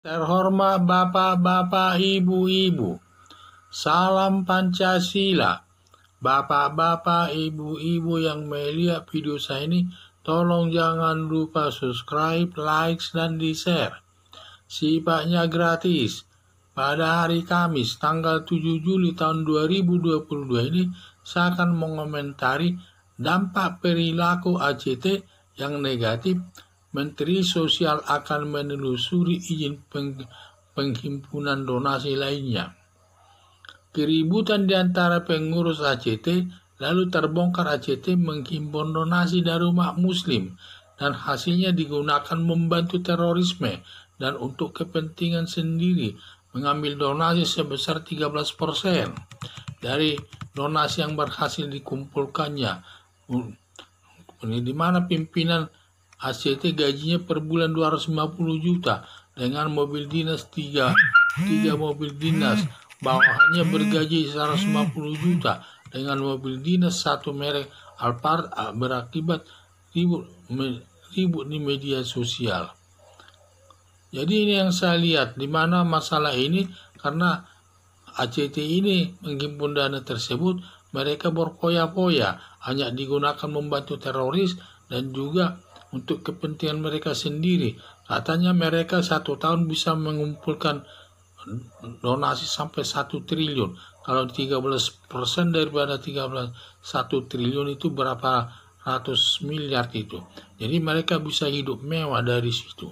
Terhormat Bapak-Bapak, Ibu-Ibu, salam Pancasila. Bapak-bapak, Ibu-Ibu yang melihat video saya ini, tolong jangan lupa subscribe, like, dan di-share. Sifatnya gratis. Pada hari Kamis, tanggal 7 Juli tahun 2022 ini, saya akan mengomentari dampak perilaku ACT yang negatif. Menteri Sosial akan menelusuri izin penghimpunan donasi lainnya. Keributan di antara pengurus ACT, lalu terbongkar ACT menghimpun donasi dari umat muslim, dan hasilnya digunakan membantu terorisme dan untuk kepentingan sendiri, mengambil donasi sebesar 13% dari donasi yang berhasil dikumpulkannya, di mana pimpinan ACT gajinya per bulan 250 juta dengan mobil dinas 3 mobil dinas, bawahannya bergaji 150 juta dengan mobil dinas 1 merek Alphard, berakibat ribut di media sosial. Jadi ini yang saya lihat, di mana masalah ini karena ACT ini menghimpun dana tersebut, mereka berpoya-poya hanya digunakan membantu teroris dan juga untuk kepentingan mereka sendiri. Katanya mereka 1 tahun bisa mengumpulkan donasi sampai 1 triliun. Kalau 13% daripada 1 triliun itu berapa ratus miliar itu. Jadi mereka bisa hidup mewah dari situ.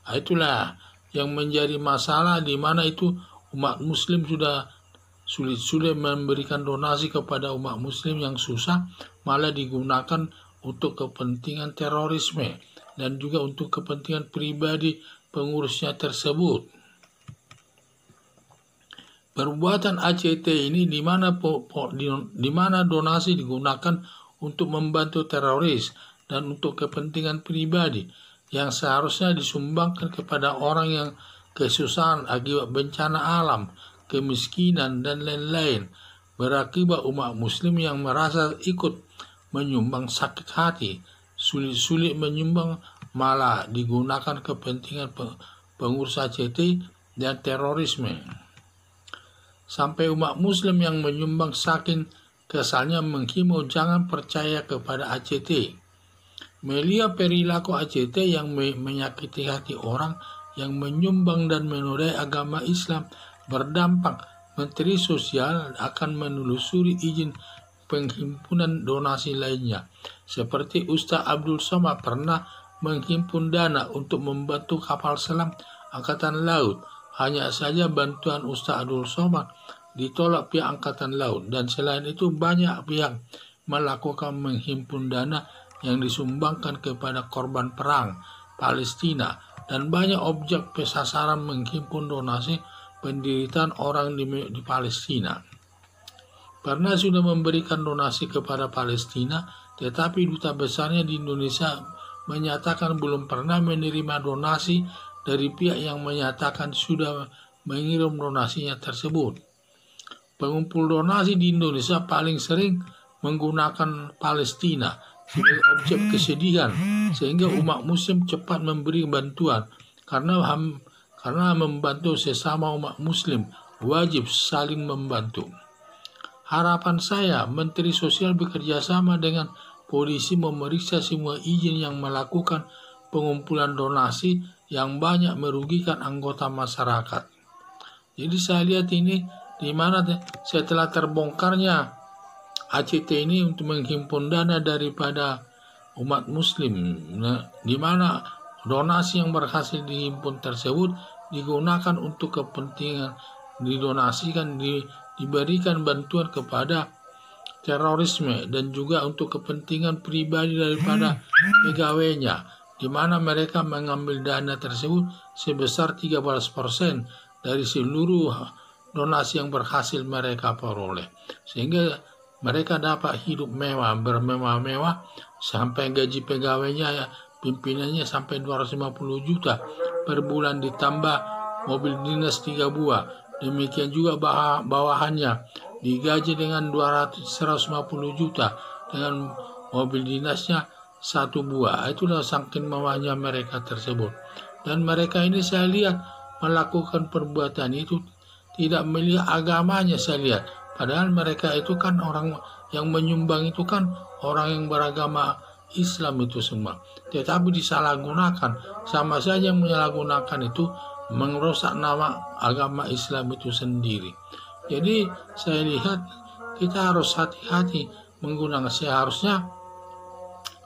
Nah, itulah yang menjadi masalah, di mana itu umat muslim sudah sulit-sulit memberikan donasi kepada umat muslim yang susah, malah digunakan untuk kepentingan terorisme dan juga untuk kepentingan pribadi pengurusnya tersebut. Perbuatan ACT ini di mana donasi digunakan untuk membantu teroris dan untuk kepentingan pribadi yang seharusnya disumbangkan kepada orang yang kesusahan akibat bencana alam, kemiskinan, dan lain-lain, berakibat umat muslim yang merasa ikut menyumbang sakit hati, sulit-sulit menyumbang, malah digunakan kepentingan pengurus ACT dan terorisme. Sampai umat muslim yang menyumbang saking kesalnya menghimbau jangan percaya kepada ACT. Melihat perilaku ACT yang menyakiti hati orang yang menyumbang dan menodai agama Islam berdampak, Menteri Sosial akan menelusuri izin penghimpunan donasi lainnya. Seperti Ustaz Abdul Somad pernah menghimpun dana untuk membantu kapal selam Angkatan Laut. Hanya saja bantuan Ustaz Abdul Somad ditolak pihak Angkatan Laut, dan selain itu banyak pihak melakukan menghimpun dana yang disumbangkan kepada korban perang Palestina, dan banyak objek sasaran menghimpun donasi penderitaan orang di Palestina. Pernah sudah memberikan donasi kepada Palestina, tetapi duta besarnya di Indonesia menyatakan belum pernah menerima donasi dari pihak yang menyatakan sudah mengirim donasinya tersebut. Pengumpul donasi di Indonesia paling sering menggunakan Palestina sebagai objek kesedihan, sehingga umat muslim cepat memberi bantuan karena membantu sesama umat muslim wajib saling membantu. Harapan saya, Menteri Sosial bekerja sama dengan polisi memeriksa semua izin yang melakukan pengumpulan donasi yang banyak merugikan anggota masyarakat. Jadi saya lihat ini di mana setelah terbongkarnya ACT ini untuk menghimpun dana daripada umat muslim, di mana donasi yang berhasil dihimpun tersebut digunakan untuk kepentingan didonasikan, diberikan bantuan kepada terorisme dan juga untuk kepentingan pribadi daripada pegawainya, di mana mereka mengambil dana tersebut sebesar 13% dari seluruh donasi yang berhasil mereka peroleh, sehingga mereka dapat hidup mewah, bermewah-mewah, sampai gaji pegawainya, pimpinannya sampai 250 juta per bulan, ditambah mobil dinas 3 buah. Demikian juga bawahannya digaji dengan 150 juta dengan mobil dinasnya 1 buah. Itulah saking mewahnya mereka tersebut. Dan mereka ini saya lihat melakukan perbuatan itu tidak melihat agamanya, saya lihat. Padahal mereka itu kan orang yang menyumbang itu kan orang yang beragama Islam itu semua. Tetapi disalahgunakan, sama saja menyalahgunakan itu merusak nama agama Islam itu sendiri. Jadi saya lihat kita harus hati-hati menggunakan. Seharusnya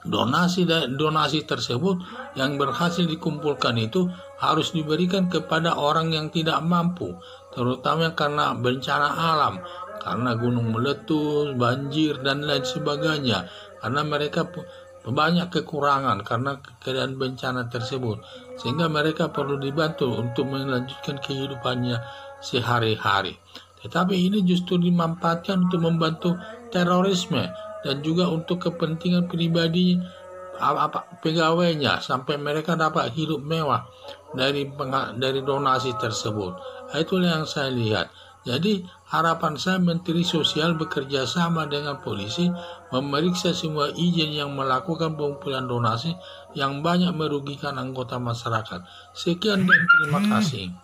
donasi tersebut yang berhasil dikumpulkan itu harus diberikan kepada orang yang tidak mampu, terutama karena bencana alam, karena gunung meletus, banjir dan lain sebagainya, karena mereka banyak kekurangan karena keadaan bencana tersebut, sehingga mereka perlu dibantu untuk melanjutkan kehidupannya sehari-hari. Tetapi ini justru dimanfaatkan untuk membantu terorisme dan juga untuk kepentingan pribadi pegawainya sampai mereka dapat hidup mewah dari donasi tersebut. Itulah yang saya lihat. Jadi harapan saya Menteri Sosial bekerja sama dengan polisi memeriksa semua izin yang melakukan pengumpulan donasi yang banyak merugikan anggota masyarakat. Sekian dan terima kasih.